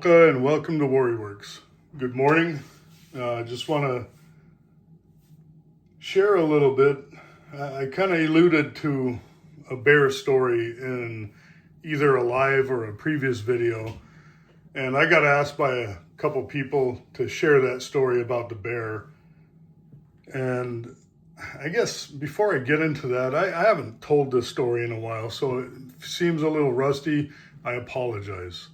Aloha and welcome to Warrior Werks. Good morning. Just want to share a little bit. I kind of alluded to a bear story in either a live or a previous video, and I got asked by a couple people to share that story about the bear. And I guess before I get into that, I haven't told this story in a while, so it seems a little rusty. I apologize.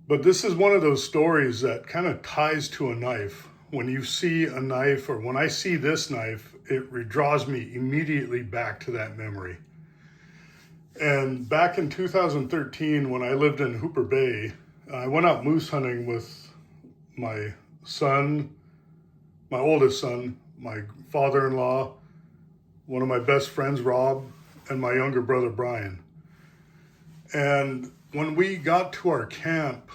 But this is one of those stories that kind of ties to a knife. When you see a knife, or when I see this knife, it draws me immediately back to that memory. And back in 2013, when I lived in Hooper Bay, I went out moose hunting with my son, my oldest son, my father-in-law, one of my best friends, Rob, and my younger brother, Brian. And when we got to our camp,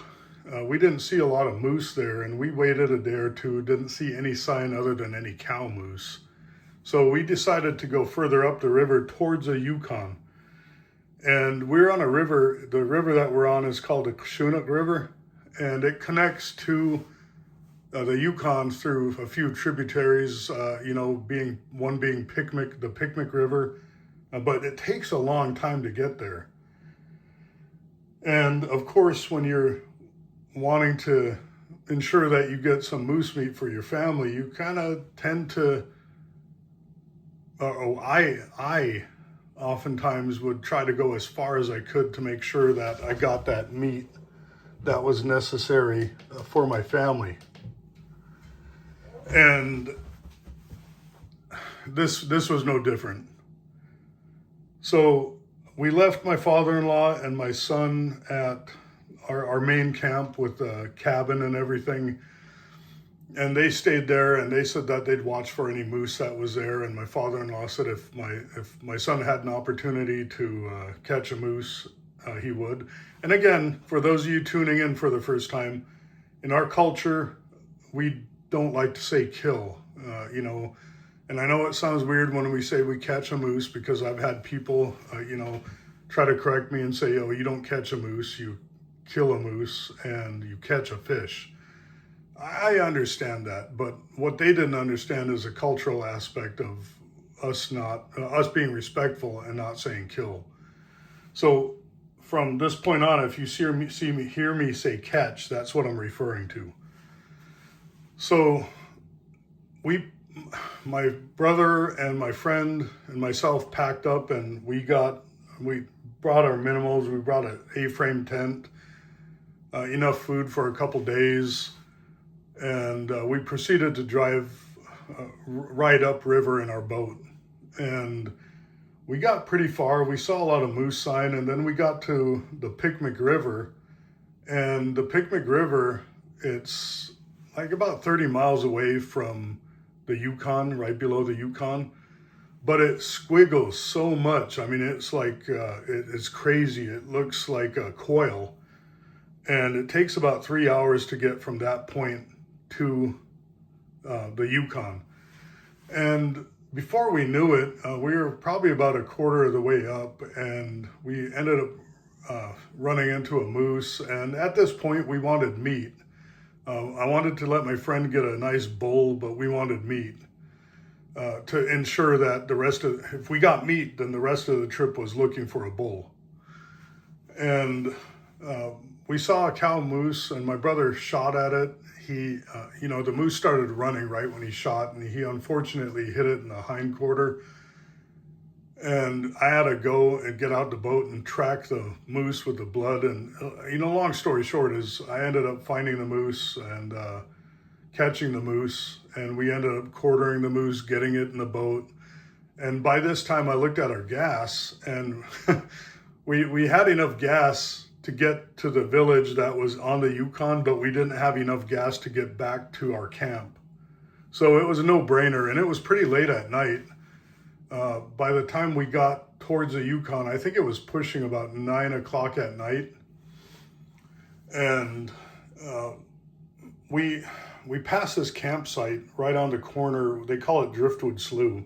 we didn't see a lot of moose there, and we waited a day or two, didn't see any sign other than any cow moose. So we decided to go further up the river towards the Yukon. And we're on a river. The river that we're on is called the Chinook River, and it connects to the Yukon through a few tributaries, being the Picnic River, but it takes a long time to get there. And of course, when you're wanting to ensure that you get some moose meat for your family, you kind of tend to, I oftentimes would try to go as far as I could to make sure that I got that meat that was necessary for my family. And this was no different. So we left my father-in-law and my son at our main camp with the cabin and everything. And they stayed there, and they said that they'd watch for any moose that was there. And my father-in-law said if my son had an opportunity to catch a moose, he would. And again, for those of you tuning in for the first time, in our culture, we don't like to say kill, and I know it sounds weird when we say we catch a moose, because I've had people, try to correct me and say, oh, you don't catch a moose, you kill a moose and you catch a fish. I understand that, but what they didn't understand is a cultural aspect of us being respectful and not saying kill. So from this point on, if you hear me say catch, that's what I'm referring to. So my brother and my friend and myself packed up, and we brought our minimals. We brought an A-frame tent, enough food for a couple days, and we proceeded to drive right upriver in our boat. And we got pretty far. We saw a lot of moose sign, and then we got to the Picnic River. And the Picnic River, it's like about 30 miles away from the Yukon, right below the Yukon, but it squiggles so much. I mean, it's like, it's crazy. It looks like a coil, and it takes about 3 hours to get from that point to the Yukon. And before we knew it, we were probably about a quarter of the way up, and we ended up running into a moose. And at this point, we wanted meat. I wanted to let my friend get a nice bull, but we wanted meat to ensure that if we got meat, then the rest of the trip was looking for a bull. And we saw a cow moose, and my brother shot at it. The moose started running right when he shot, and he unfortunately hit it in the hind quarter. And I had to go and get out the boat and track the moose with the blood. And, long story short is I ended up finding the moose and catching the moose. And we ended up quartering the moose, getting it in the boat. And by this time I looked at our gas, and we had enough gas to get to the village that was on the Yukon, but we didn't have enough gas to get back to our camp. So it was a no-brainer, and it was pretty late at night. By the time we got towards the Yukon, I think it was pushing about 9 o'clock at night. And we passed this campsite right on the corner. They call it Driftwood Slough.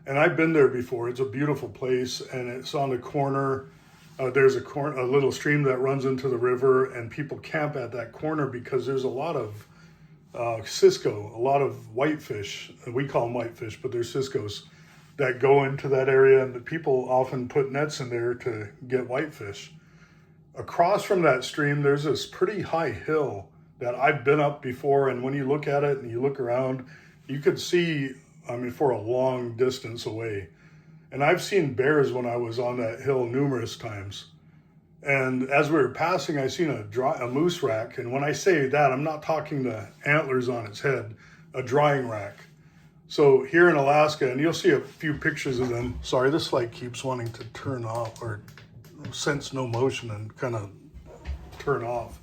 And I've been there before. It's a beautiful place, and it's on the corner There's a little stream that runs into the river, and people camp at that corner because there's a lot of cisco, a lot of whitefish. We call them whitefish, but they're ciscos that go into that area, and the people often put nets in there to get whitefish. Across from that stream, there's this pretty high hill that I've been up before, and when you look at it and you look around, you could see, for a long distance away. And I've seen bears when I was on that hill numerous times. And as we were passing, I seen a moose rack. And when I say that, I'm not talking the antlers on its head, a drying rack. So here in Alaska, and you'll see a few pictures of them. Sorry, this light keeps wanting to turn off or sense no motion and kind of turn off.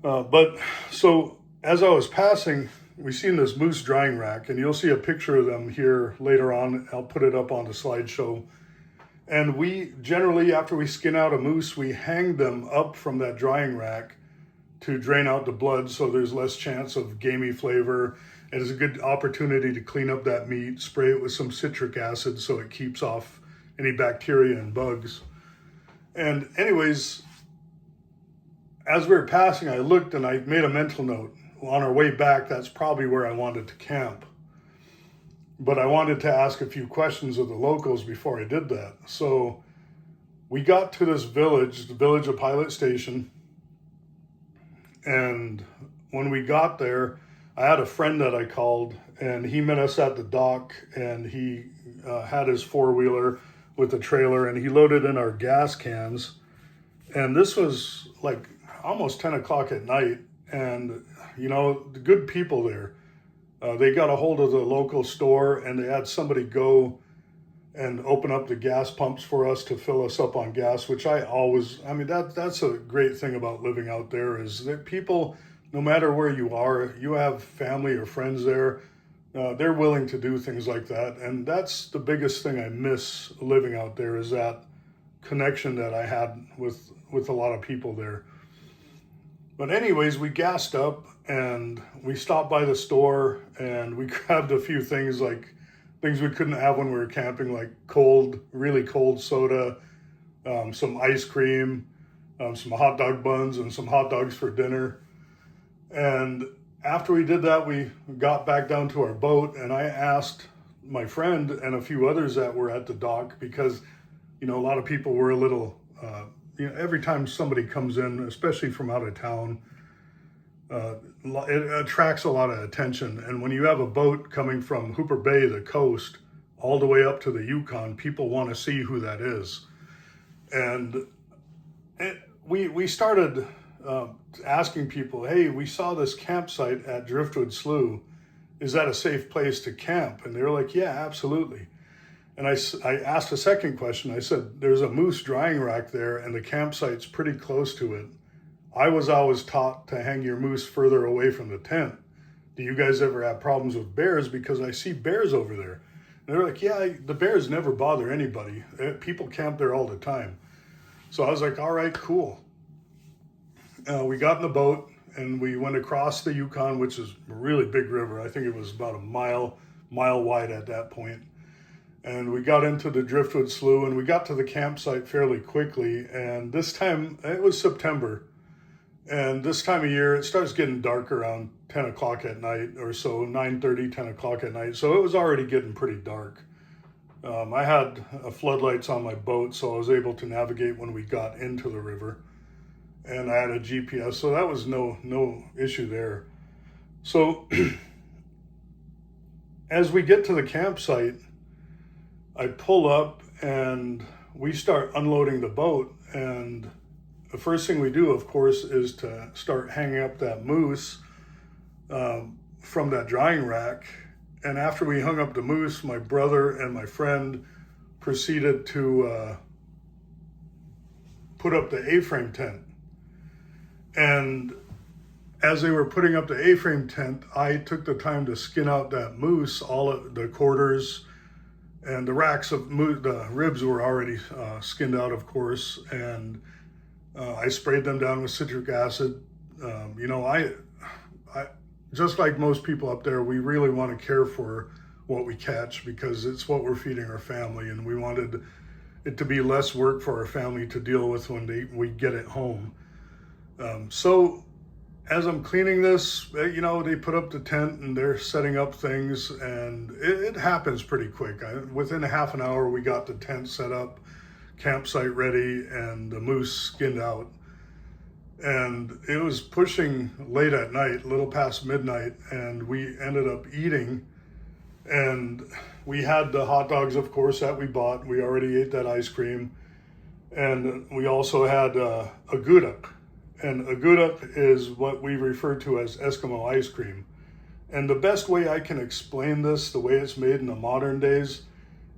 But so as I was passing, we seen this moose drying rack, and you'll see a picture of them here later on. I'll put it up on the slideshow. And we generally, after we skin out a moose, we hang them up from that drying rack to drain out the blood so there's less chance of gamey flavor. And it's a good opportunity to clean up that meat, spray it with some citric acid so it keeps off any bacteria and bugs. And anyways, as we were passing, I looked and I made a mental note. On our way back, that's probably where I wanted to camp. But I wanted to ask a few questions of the locals before I did that. So we got to this village, the village of Pilot Station. And when we got there, I had a friend that I called, and he met us at the dock, and he had his four-wheeler with a trailer, and he loaded in our gas cans. And this was like almost 10 o'clock at night. And, the good people there, they got a hold of the local store, and they had somebody go and open up the gas pumps for us to fill us up on gas, which that's a great thing about living out there is that people, no matter where you are, you have family or friends there, they're willing to do things like that. And that's the biggest thing I miss living out there is that connection that I had with a lot of people there. But anyways, we gassed up and we stopped by the store and we grabbed a few things like things we couldn't have when we were camping, like really cold soda, some ice cream, some hot dog buns and some hot dogs for dinner. And after we did that, we got back down to our boat and I asked my friend and a few others that were at the dock because, a lot of people were a little, every time somebody comes in, especially from out of town, it attracts a lot of attention. And when you have a boat coming from Hooper Bay, the coast, all the way up to the Yukon, people want to see who that is. And we started asking people, hey, we saw this campsite at Driftwood Slough. Is that a safe place to camp? And they were like, yeah, absolutely. And I asked a second question. I said, there's a moose drying rack there and the campsite's pretty close to it. I was always taught to hang your moose further away from the tent. Do you guys ever have problems with bears? Because I see bears over there. And they're like, yeah, the bears never bother anybody. People camp there all the time. So I was like, all right, cool. We got in the boat and we went across the Yukon, which is a really big river. I think it was about a mile wide at that point. And we got into the Driftwood Slough and we got to the campsite fairly quickly. And this time, it was September. And this time of year, it starts getting dark around 10 o'clock at night or so, 9:30, 10 o'clock at night. So it was already getting pretty dark. I had floodlights on my boat, so I was able to navigate when we got into the river. And I had a GPS, so that was no issue there. So as we get to the campsite, I pull up and we start unloading the boat. And the first thing we do, of course, is to start hanging up that moose from that drying rack. And after we hung up the moose, my brother and my friend proceeded to put up the A-frame tent. And as they were putting up the A-frame tent, I took the time to skin out that moose, all of the quarters, and the racks of the ribs were already skinned out, of course, and I sprayed them down with citric acid. I just like most people up there, we really want to care for what we catch because it's what we're feeding our family, and we wanted it to be less work for our family to deal with when we get it home. So as I'm cleaning this, they put up the tent and they're setting up things, and it happens pretty quick. Within a half an hour, we got the tent set up, campsite ready, and the moose skinned out. And it was pushing late at night, a little past midnight, and we ended up eating. And we had the hot dogs, of course, that we bought. We already ate that ice cream. And we also had a guduk. And a guduk is what we refer to as Eskimo ice cream. And the best way I can explain this, the way it's made in the modern days,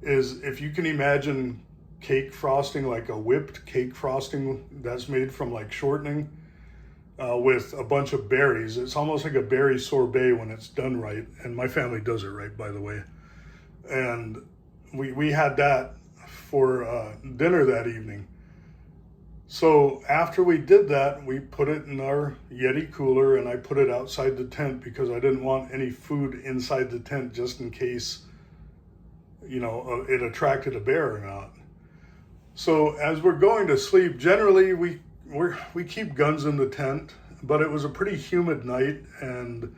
is if you can imagine cake frosting, like a whipped cake frosting that's made from like shortening with a bunch of berries. It's almost like a berry sorbet when it's done right. And my family does it right, by the way. And we had that for dinner that evening. So after we did that, we put it in our Yeti cooler, and I put it outside the tent because I didn't want any food inside the tent just in case, it attracted a bear or not. So as we're going to sleep, generally we keep guns in the tent, but it was a pretty humid night, and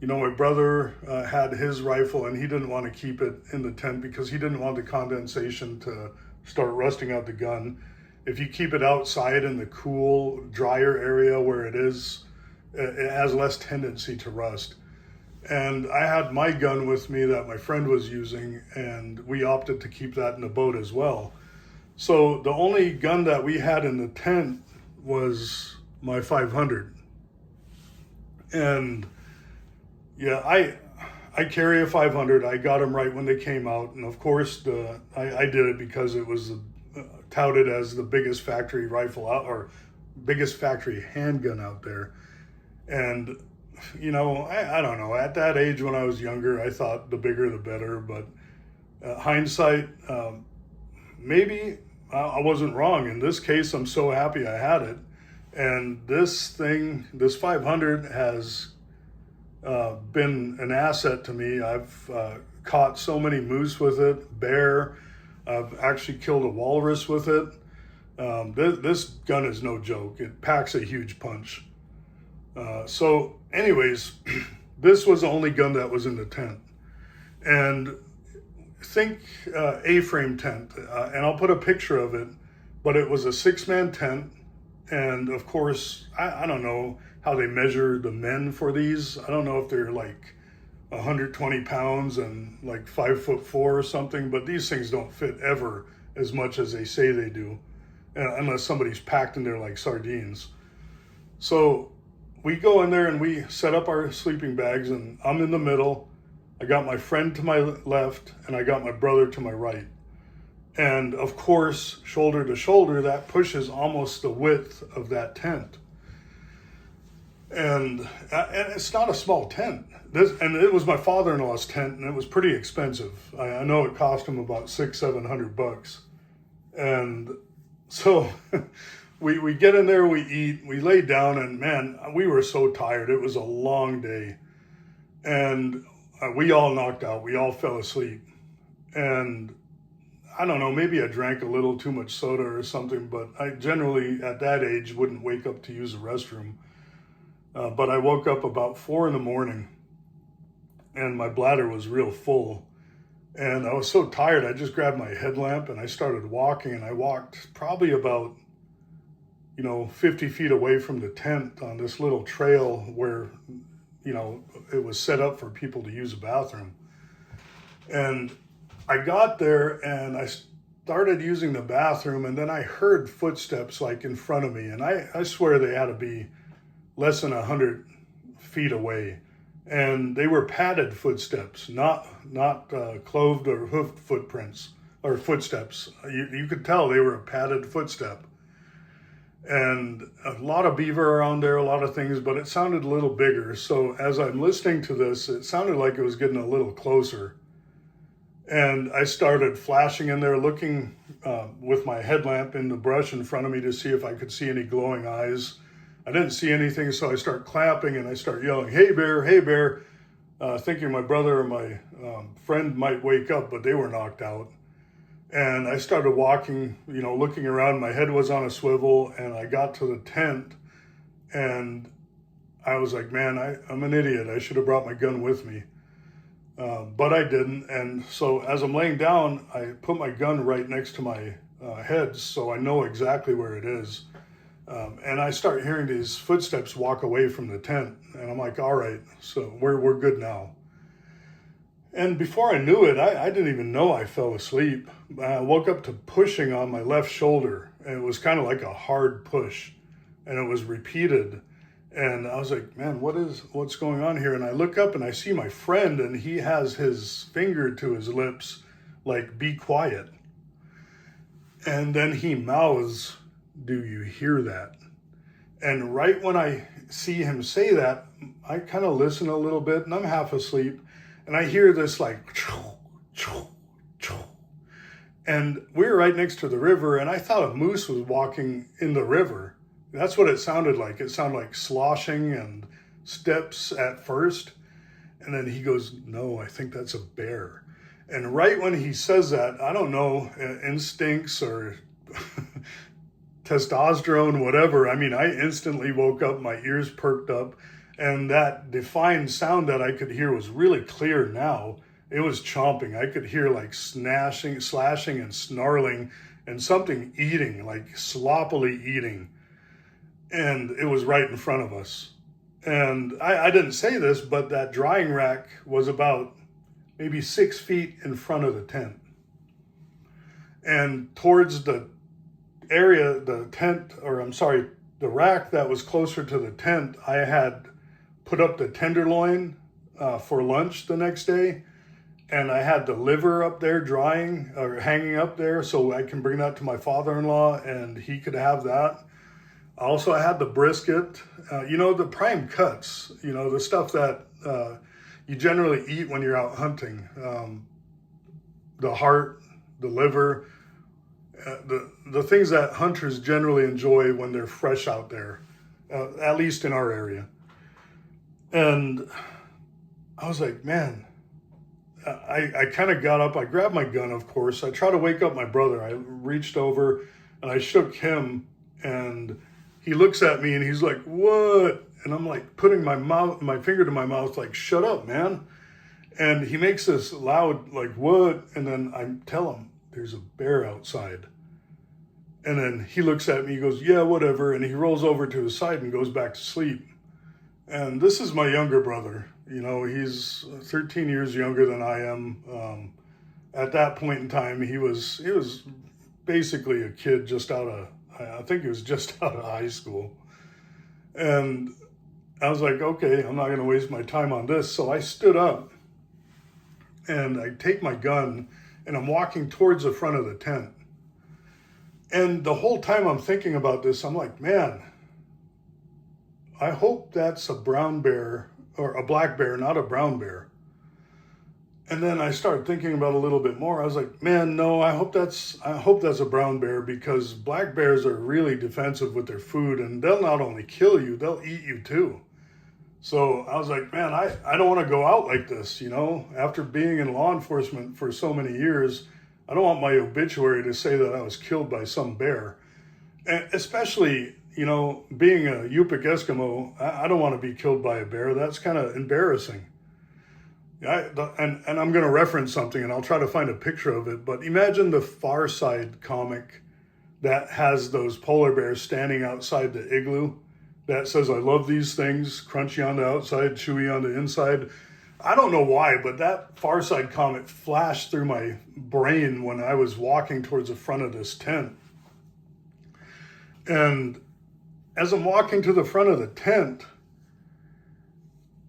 my brother had his rifle, and he didn't want to keep it in the tent because he didn't want the condensation to start rusting out the gun. If you keep it outside in the cool, drier area where it is, it has less tendency to rust. And I had my gun with me that my friend was using, and we opted to keep that in the boat as well. So the only gun that we had in the tent was my 500. And yeah, I carry a 500. I got them right when they came out. And of course, I did it because it was touted as the biggest factory rifle out, or biggest factory handgun out there. And, I don't know. At that age when I was younger, I thought the bigger the better. But hindsight, maybe I wasn't wrong. In this case, I'm so happy I had it. And this 500 has been an asset to me. I've caught so many moose with it, bear. I've actually killed a walrus with it. This gun is no joke. It packs a huge punch. So anyways, this was the only gun that was in the tent. And think A-frame tent, and I'll put a picture of it, but it was a 6-man tent. And of course, I don't know how they measure the men for these. I don't know if they're like 120 pounds and like 5'4" or something, but these things don't fit ever as much as they say they do, unless somebody's packed in there like sardines. So we go in there and we set up our sleeping bags, and I'm in the middle. I got my friend to my left, and I got my brother to my right. And of course, shoulder to shoulder, that pushes almost the width of that tent. And it's not a small tent. And it was my father-in-law's tent, and it was pretty expensive. I know it cost him about $600-700. And so we get in there, we eat, we lay down, and man, we were so tired. It was a long day. And we all knocked out. We all fell asleep. And I don't know, maybe I drank a little too much soda or something, but I generally, at that age, wouldn't wake up to use the restroom. But I woke up about 4 a.m, and my bladder was real full. And I was so tired, I just grabbed my headlamp and I started walking, and I walked probably about, 50 feet away from the tent on this little trail where, it was set up for people to use a bathroom. And I got there and I started using the bathroom, and then I heard footsteps like in front of me, and I swear they had to be less than 100 feet away. And they were padded footsteps, not clothed or hoofed footprints or footsteps. You could tell they were a padded footstep. And a lot of beaver around there, a lot of things, but it sounded a little bigger. So as I'm listening to this, it sounded like it was getting a little closer. And I started flashing in there, looking with my headlamp in the brush in front of me to see if I could see any glowing eyes. I didn't see anything, so I start clapping and I start yelling, "Hey bear," thinking my brother or my friend might wake up, but they were knocked out. And I started walking, looking around. My head was on a swivel, and I got to the tent, and I was like, man, I'm an idiot. I should have brought my gun with me. But I didn't. And so as I'm laying down, I put my gun right next to my head so I know exactly where it is. And I start hearing these footsteps walk away from the tent. And I'm like, all right, so we're good now. And before I knew it, I didn't even know I fell asleep. I woke up to pushing on my left shoulder. And it was kind of like a hard push. And it was repeated. And I was like, man, what's going on here? And I look up and I see my friend, and he has his finger to his lips, like, be quiet. And then he mouths, do you hear that? And right when I see him say that, I kind of listen a little bit, and I'm half asleep. And I hear this like, choo, choo, choo. And we were right next to the river, and I thought a moose was walking in the river. That's what it sounded like. It sounded like sloshing and steps at first. And then he goes, no, I think that's a bear. And right when he says that, I don't know, instincts or testosterone, whatever. I mean, I instantly woke up, my ears perked up, and that defined sound that I could hear was really clear now. It was chomping. I could hear like slashing and snarling and something eating, like sloppily eating. And it was right in front of us. And I didn't say this, but that drying rack was about maybe 6 feet in front of the tent. And towards the area, the rack that was closer to the tent, I had put up the tenderloin for lunch the next day. And I had the liver up there drying or hanging up there so I can bring that to my father-in-law and he could have that. Also, I had the brisket, the prime cuts, the stuff that you generally eat when you're out hunting. The heart, the liver, the things that hunters generally enjoy when they're fresh out there, at least in our area. And I was like, man, I kind of got up, I grabbed my gun, of course. I tried to wake up my brother. I reached over and I shook him, and he looks at me and he's like, what? And I'm like putting my finger to my mouth, like, shut up, man. And he makes this loud, like, what? And then I tell him, there's a bear outside. And then he looks at me, he goes, yeah, whatever. And he rolls over to his side and goes back to sleep. And this is my younger brother. He's 13 years younger than I am. At that point in time, he was basically a kid I think he was just out of high school. And I was like, okay, I'm not going to waste my time on this. So I stood up and I take my gun and I'm walking towards the front of the tent. And the whole time I'm thinking about this, I'm like, man, I hope that's a brown bear or a black bear, not a brown bear. And then I started thinking about it a little bit more. I was like, man, no, I hope that's a brown bear, because black bears are really defensive with their food, and they'll not only kill you, they'll eat you too. So I was like, man, I don't want to go out like this, After being in law enforcement for so many years, I don't want my obituary to say that I was killed by some bear. And especially, being a Yupik Eskimo, I don't want to be killed by a bear. That's kind of embarrassing. And I'm going to reference something, and I'll try to find a picture of it. But imagine the Far Side comic that has those polar bears standing outside the igloo that says, I love these things, crunchy on the outside, chewy on the inside. I don't know why, but that Far Side comic flashed through my brain when I was walking towards the front of this tent. And as I'm walking to the front of the tent,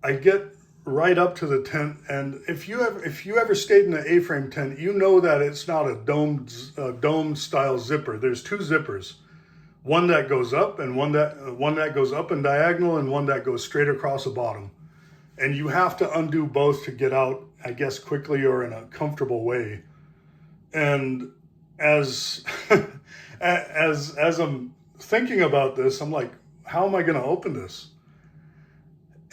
I get right up to the tent, and if you ever stayed in an A-frame tent, you know that it's not a dome style zipper. There's two zippers, one that goes up and one that goes up and diagonal, and one that goes straight across the bottom. And you have to undo both to get out, I guess, quickly or in a comfortable way. And as I'm thinking about this, I'm like, how am I going to open this?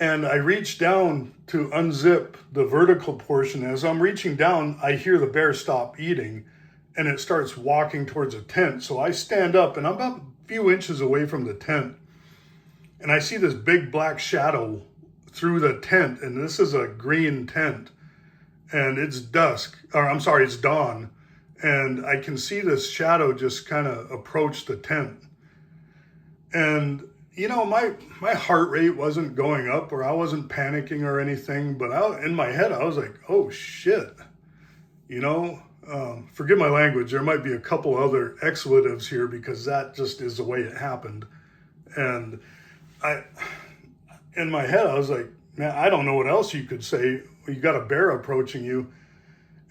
And I reach down to unzip the vertical portion. As I'm reaching down, I hear the bear stop eating. and it starts walking towards a tent. So I stand up, and I'm about a few inches away from the tent, and I see this big black shadow through the tent, and this is a green tent, and it's dusk, or I'm sorry, it's dawn, and I can see this shadow just kind of approach the tent. And you know, my heart rate wasn't going up, or I wasn't panicking or anything, but in my head I was like, oh shit, you know. Forgive my language, there might be a couple other expletives here because that just is the way it happened. And in my head I was like, man, I don't know what else you could say. You got a bear approaching you.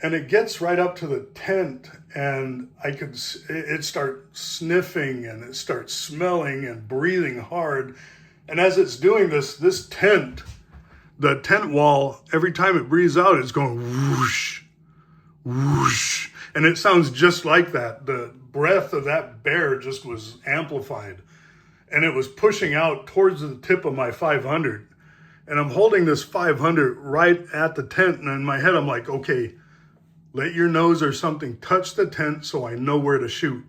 And it gets right up to the tent, and it starts sniffing, and it starts smelling and breathing hard. And as it's doing this tent, the tent wall, every time it breathes out, it's going whoosh, whoosh. And it sounds just like that. The breath of that bear just was amplified. And it was pushing out towards the tip of my 500. And I'm holding this 500 right at the tent. And in my head, I'm like, okay, let your nose or something touch the tent so I know where to shoot.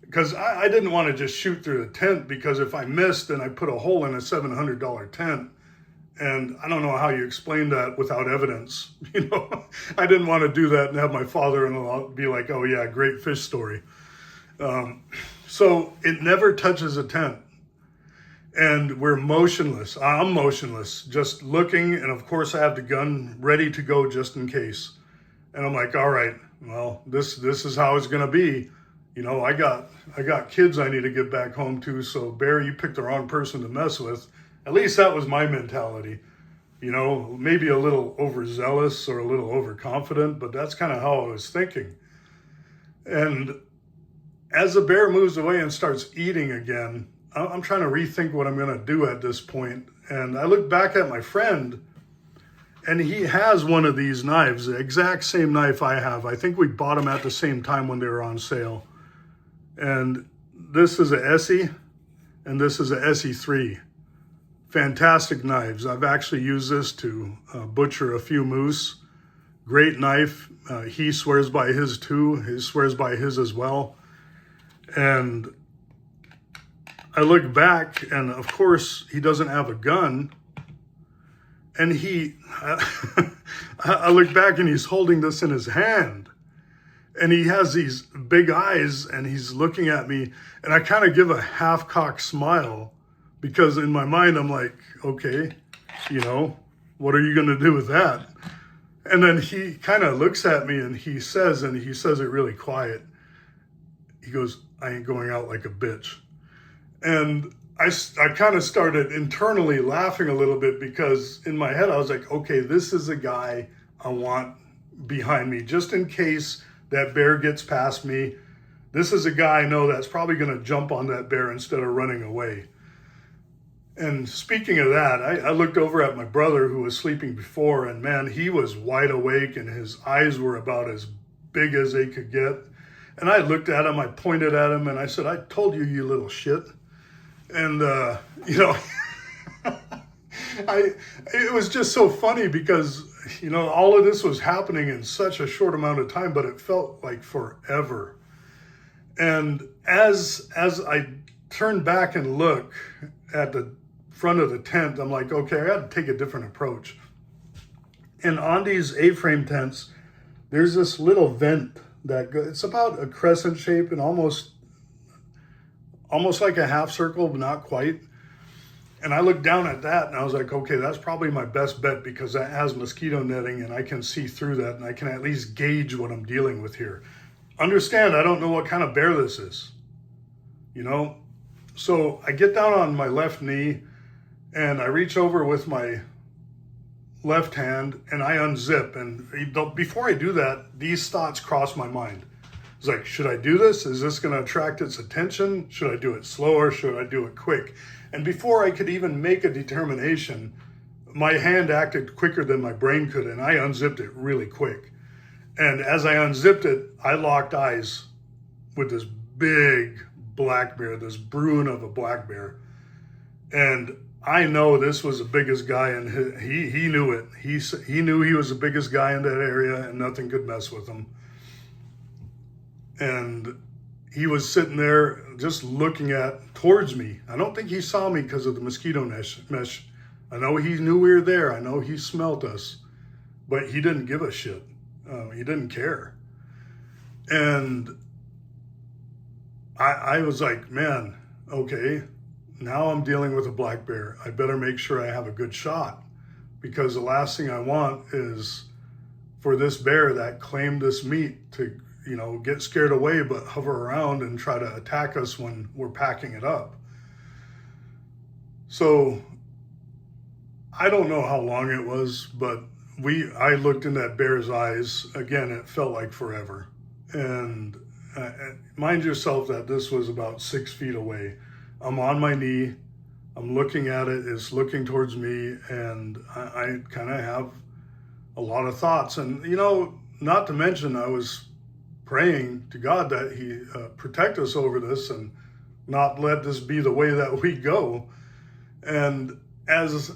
Because I didn't want to just shoot through the tent, because if I missed, then I put a hole in a $700 tent. And I don't know how you explain that without evidence. You know, I didn't want to do that and have my father-in-law be like, oh yeah, great fish story. So it never touches a tent. And we're motionless. I'm motionless, just looking. And of course I have the gun ready to go just in case. And I'm like, all right, well, this is how it's going to be. You know, I got kids I need to get back home to. So Bear, you picked the wrong person to mess with. At least that was my mentality. You know, maybe a little overzealous or a little overconfident, but that's kind of how I was thinking. And as the bear moves away and starts eating again, I'm trying to rethink what I'm going to do at this point. And I look back at my friend, and he has one of these knives, the exact same knife I have. I think we bought them at the same time when they were on sale. And this is a Essie, and this is a SE3. Fantastic knives. I've actually used this to butcher a few moose. Great knife. He swears by his too. He swears by his as well. And I look back, and of course he doesn't have a gun. And I look back, and he's holding this in his hand. And he has these big eyes, and he's looking at me, and I kind of give a half-cocked smile, because in my mind, I'm like, okay, you know, what are you going to do with that? And then he kind of looks at me, and he says it really quiet. He goes, I ain't going out like a bitch. And I kind of started internally laughing a little bit, because in my head, I was like, okay, this is a guy I want behind me, just in case that bear gets past me. This is a guy I know that's probably going to jump on that bear instead of running away. And speaking of that, I looked over at my brother, who was sleeping before, and man, he was wide awake, and his eyes were about as big as they could get. And I looked at him, I pointed at him, and I said, I told you, you little shit. And, you know, it was just so funny, because, you know, all of this was happening in such a short amount of time, but it felt like forever. And as I turned back and look at the front of the tent, I'm like, okay, I got to take a different approach. And on these A-frame tents, there's this little vent it's about a crescent shape and almost like a half circle, but not quite. And I looked down at that, and I was like, okay, that's probably my best bet, because that has mosquito netting, and I can see through that, and I can at least gauge what I'm dealing with here. Understand, I don't know what kind of bear this is, you know? So I get down on my left knee, and I reach over with my left hand, and I unzip. And before I do that, these thoughts cross my mind. It's like, should I do this? Is this going to attract its attention? Should I do it slower? Should I do it quick? And before I could even make a determination, my hand acted quicker than my brain could, and I unzipped it really quick. And as I unzipped it, I locked eyes with this big black bear, this bruin of a black bear. And I know this was the biggest guy, and he knew it. He knew he was the biggest guy in that area, and nothing could mess with him. And he was sitting there just looking towards me. I don't think he saw me because of the mosquito mesh. I know he knew we were there. I know he smelt us, but he didn't give a shit. He didn't care. And I was like, man, okay, now I'm dealing with a black bear. I better make sure I have a good shot, because the last thing I want is for this bear that claimed this meat to, get scared away, but hover around and try to attack us when we're packing it up. So I don't know how long it was, but I looked in that bear's eyes. Again, it felt like forever. And mind yourself that this was about 6 feet away. I'm on my knee. I'm looking at it. It's looking towards me. And I kind of have a lot of thoughts. And, not to mention, I was praying to God that he protect us over this and not let this be the way that we go. And as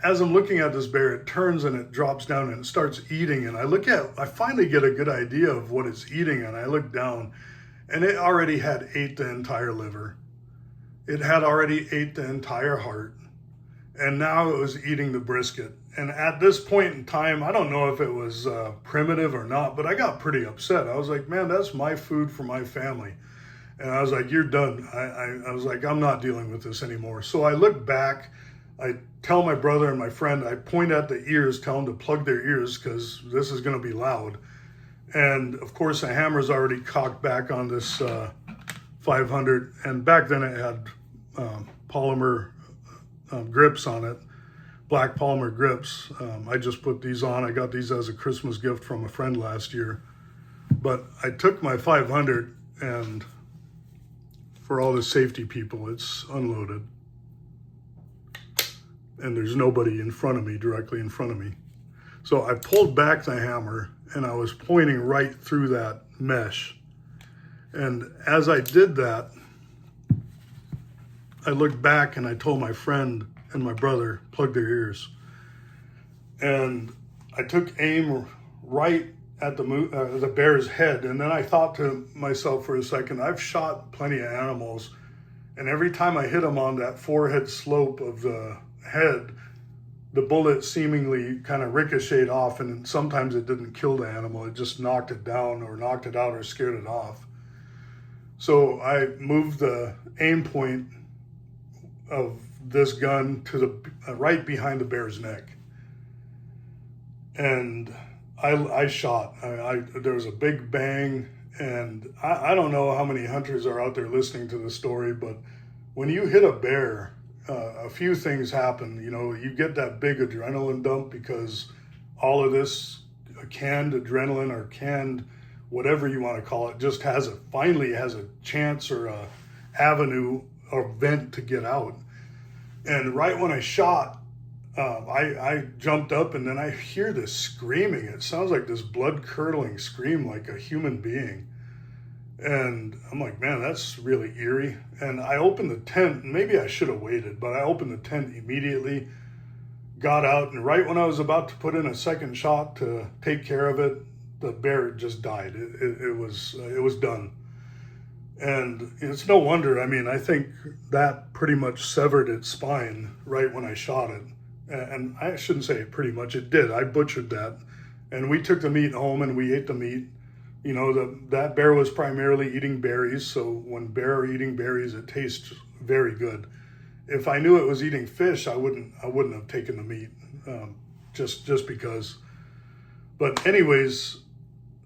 I'm looking at this bear, it turns and it drops down and it starts eating. And I finally get a good idea of what it's eating. And I look down and it already had ate the entire liver. It had already ate the entire heart. And now it was eating the brisket. And at this point in time, I don't know if it was primitive or not, but I got pretty upset. I was like, man, that's my food for my family. And I was like, you're done. I was like, I'm not dealing with this anymore. So I look back, I tell my brother and my friend, I point at the ears, tell them to plug their ears because this is going to be loud. And of course, the hammer's already cocked back on this 500. And back then it had polymer grips on it, black polymer grips. I just put these on. I got these as a Christmas gift from a friend last year. But I took my 500 and for all the safety people, it's unloaded. And there's nobody in front of me, directly in front of me. So I pulled back the hammer and I was pointing right through that mesh. And as I did that, I looked back and I told my friend and my brother, plug their ears. And I took aim right at the bear's head. And then I thought to myself for a second, I've shot plenty of animals. And every time I hit them on that forehead slope of the head, the bullet seemingly kind of ricocheted off. And sometimes it didn't kill the animal. It just knocked it down or knocked it out or scared it off. So I moved the aim point of this gun to the right behind the bear's neck. And I shot. There was a big bang, and I don't know how many hunters are out there listening to this story, but when you hit a bear, a few things happen. You get that big adrenaline dump because all of this canned adrenaline or canned whatever you want to call it just finally has a chance or a avenue or vent to get out. And right when I shot, I jumped up and then I hear this screaming. It sounds like this blood-curdling scream like a human being. And I'm like, man, that's really eerie. And I opened the tent. Maybe I should have waited, but I opened the tent immediately, got out, and right when I was about to put in a second shot to take care of it, the bear just died. It was done. And it's no wonder. I mean, I think that pretty much severed its spine right when I shot it. And I shouldn't say it pretty much, it did. I butchered that. And we took the meat home and we ate the meat. That bear was primarily eating berries. So when bear are eating berries, it tastes very good. If I knew it was eating fish, I wouldn't have taken the meat, just because. But anyways,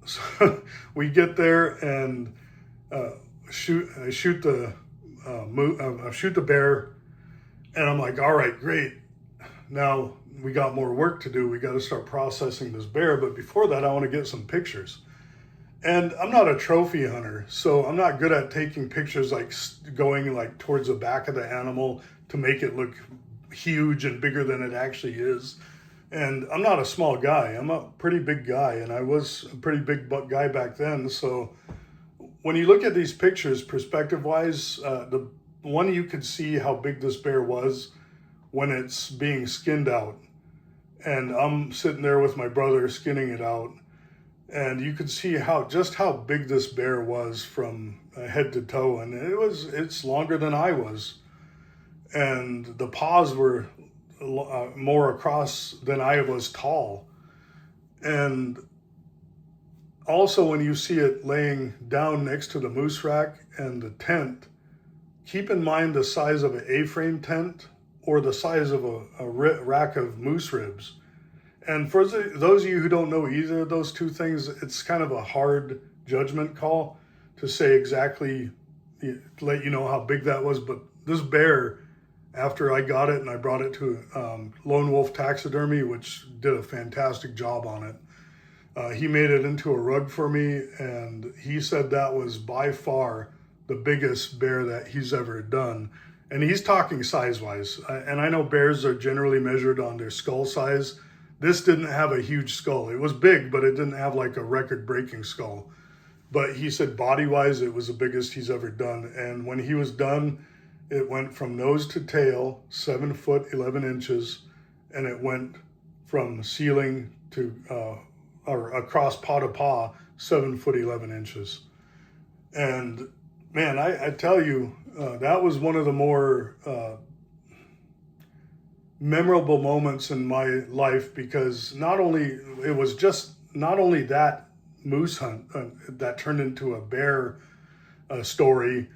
so we get there and I shoot the bear, and I'm like, all right, great. Now we got more work to do. We got to start processing this bear. But before that, I want to get some pictures. And I'm not a trophy hunter, so I'm not good at taking pictures like going like towards the back of the animal to make it look huge and bigger than it actually is. And I'm not a small guy. I'm a pretty big guy, and I was a pretty big guy back then. So when you look at these pictures, perspective-wise, the one you could see how big this bear was when it's being skinned out. And I'm sitting there with my brother skinning it out. And you could see just how big this bear was from head to toe, and it's longer than I was, and the paws were more across than I was tall. And also, when you see it laying down next to the moose rack and the tent, keep in mind the size of an A-frame tent or the size of a rack of moose ribs. And for those of you who don't know either of those two things, it's kind of a hard judgment call to say exactly, to let you know how big that was. But this bear, after I got it and I brought it to Lone Wolf Taxidermy, which did a fantastic job on it, he made it into a rug for me, and he said that was by far the biggest bear that he's ever done. And he's talking size-wise. And I know bears are generally measured on their skull size. This didn't have a huge skull. It was big, but it didn't have like a record-breaking skull. But he said body-wise, it was the biggest he's ever done. And when he was done, it went from nose to tail, 7 foot 11 inches, and it went from ceiling to or across paw to paw, 7 foot 11 inches. And man, I tell you, that was one of the more memorable moments in my life, because not only that moose hunt that turned into a bear story,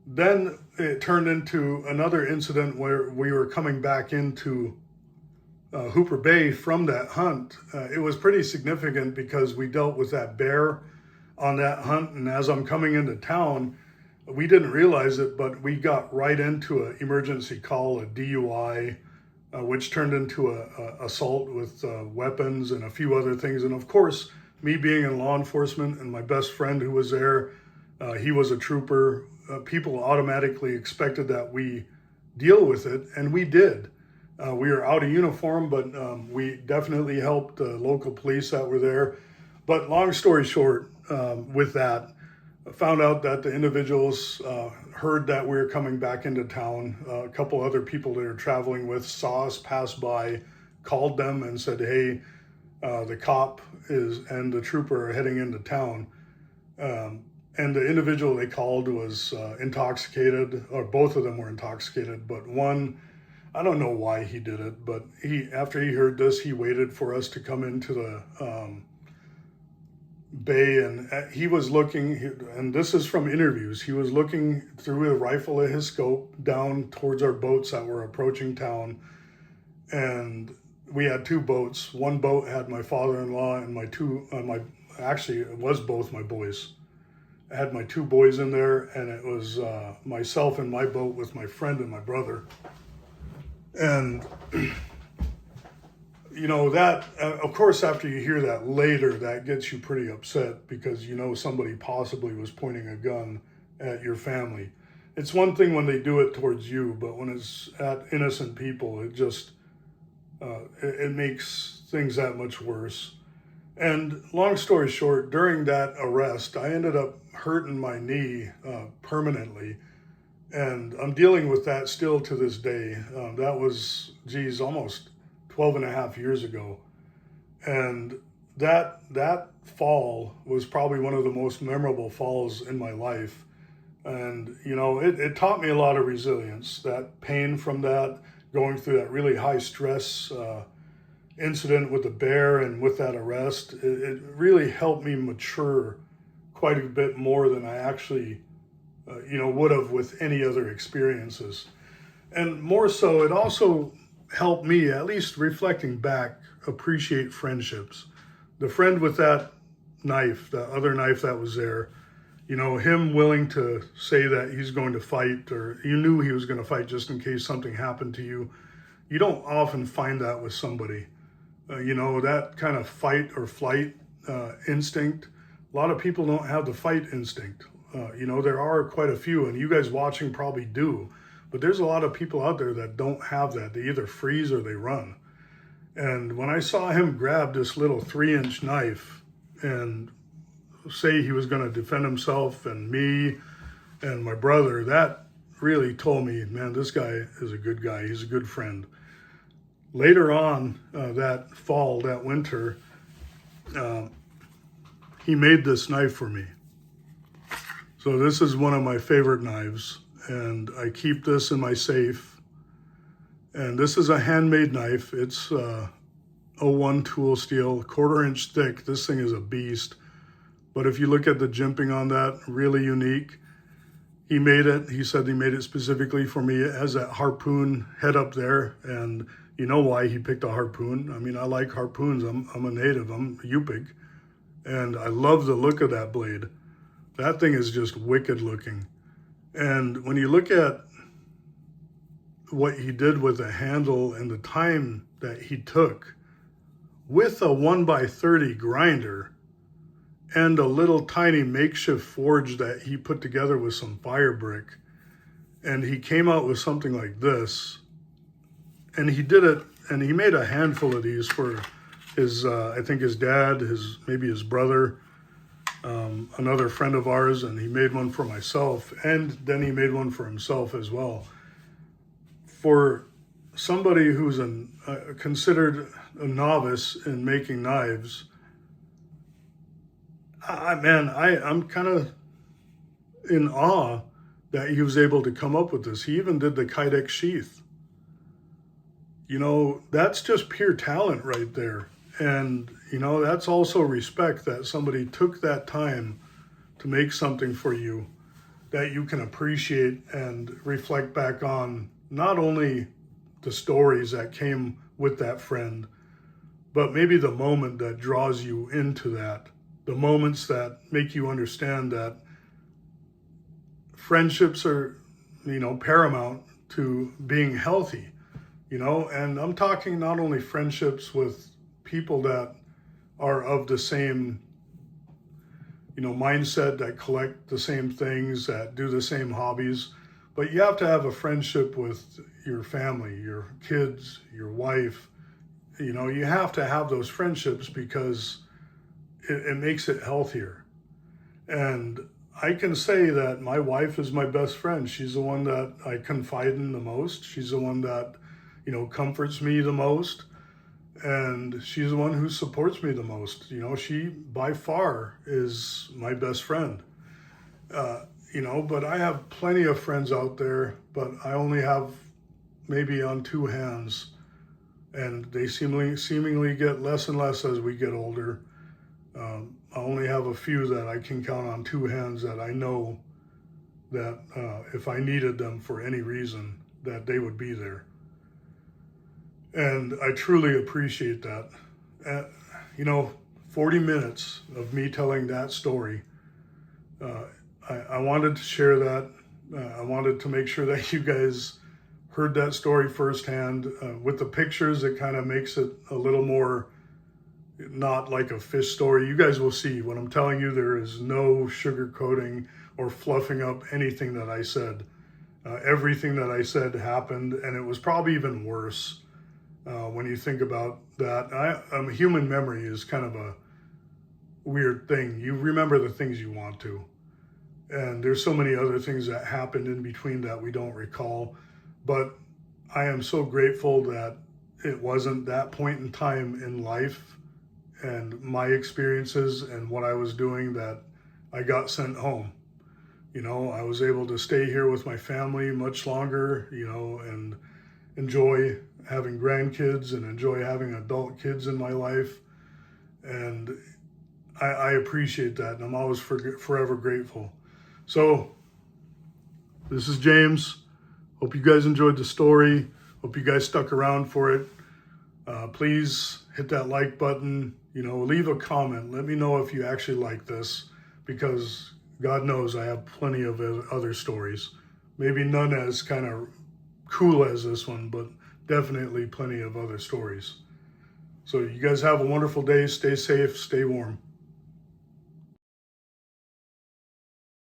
then it turned into another incident where we were coming back into Hooper Bay from that hunt. It was pretty significant because we dealt with that bear on that hunt, and as I'm coming into town, we didn't realize it, but we got right into an emergency call, a DUI, which turned into a assault with weapons and a few other things. And of course, me being in law enforcement and my best friend who was there, he was a trooper, people automatically expected that we deal with it, and we did. We were out of uniform, but we definitely helped the local police that were there. But long story short, with that, I found out that the individuals heard that we were coming back into town. A couple other people they were traveling with saw us pass by, called them and said, hey, the cop and the trooper are heading into town. And the individual they called was intoxicated, or both of them were intoxicated, but one, I don't know why he did it, but after he heard this, he waited for us to come into the bay, and he was looking, and this is from interviews, he was looking through a rifle at his scope down towards our boats that were approaching town. And we had two boats. One boat had my father-in-law and actually it was both my boys. I had my two boys in there, and it was myself in my boat with my friend and my brother. And you know, that, of course, after you hear that later, that gets you pretty upset, because you know somebody possibly was pointing a gun at your family. It's one thing when they do it towards you, but when it's at innocent people, it just, it makes things that much worse. And long story short, during that arrest, I ended up hurting my knee permanently. And I'm dealing with that still to this day. That was, almost 12 and a half years ago. And that fall was probably one of the most memorable falls in my life. And, you know, it taught me a lot of resilience. That pain from that, going through that really high stress incident with the bear and with that arrest, it really helped me mature quite a bit more than I actually, would have with any other experiences. And more so, it also helped me, at least reflecting back, appreciate friendships. The friend with that knife, the other knife that was there, you know, him willing to say that he's going to fight, or you knew he was going to fight just in case something happened to you. You don't often find that with somebody. That kind of fight or flight instinct. A lot of people don't have the fight instinct. There are quite a few, and you guys watching probably do. But there's a lot of people out there that don't have that. They either freeze or they run. And when I saw him grab this little 3-inch knife and say he was going to defend himself and me and my brother, that really told me, man, this guy is a good guy. He's a good friend. Later on that fall, that winter, he made this knife for me. So this is one of my favorite knives, and I keep this in my safe. And this is a handmade knife. It's 01 tool steel, 1/4 inch thick. This thing is a beast. But if you look at the jimping on that, really unique. He made it, he said he made it specifically for me. It has that harpoon head up there, and you know why he picked a harpoon. I mean, I like harpoons. I'm a native, I'm Yupik, and I love the look of that blade. That thing is just wicked looking. And when you look at what he did with the handle and the time that he took with a 1x30 grinder and a little tiny makeshift forge that he put together with some fire brick, and he came out with something like this. And he did it, and he made a handful of these for his, I think his dad, maybe his brother, another friend of ours, and he made one for myself, and then he made one for himself as well. For somebody who's considered a novice in making knives, I'm kind of in awe that he was able to come up with this. He even did the Kydex sheath. You know, that's just pure talent right there. And, you know, that's also respect that somebody took that time to make something for you that you can appreciate and reflect back on, not only the stories that came with that friend, but maybe the moment that draws you into that. The moments that make you understand that friendships are, you know, paramount to being healthy, you know, and I'm talking not only friendships with people that are of the same, you know, mindset, that collect the same things, that do the same hobbies, but you have to have a friendship with your family, your kids, your wife. You know, you have to have those friendships because it makes it healthier. And I can say that my wife is my best friend. She's the one that I confide in the most. She's the one that, you know, comforts me the most. And she's the one who supports me the most. You know, she by far is my best friend. You know, but I have plenty of friends out there, but I only have maybe on two hands. And they seemingly get less and less as we get older. I only have a few that I can count on two hands that I know that if I needed them for any reason, that they would be there. And I truly appreciate that. You know, 40 minutes of me telling that story. I wanted to share that. I wanted to make sure that you guys heard that story firsthand. With the pictures, it kind of makes it a little more not like a fish story. You guys will see when I'm telling you there is no sugarcoating or fluffing up anything that I said. Everything that I said happened, and it was probably even worse when you think about that. Human memory is kind of a weird thing. You remember the things you want to, and there's so many other things that happened in between that we don't recall. But I am so grateful that it wasn't that point in time in life and my experiences and what I was doing that I got sent home. You know, I was able to stay here with my family much longer, you know, and enjoy having grandkids and enjoy having adult kids in my life. And I appreciate that, and I'm always forever grateful. So this is James. Hope you guys enjoyed the story. Hope you guys stuck around for it. Please hit that like button. You know, leave a comment. Let me know if you actually like this, because God knows I have plenty of other stories. Maybe none as kind of cool as this one, but definitely plenty of other stories. So you guys have a wonderful day. Stay safe, stay warm.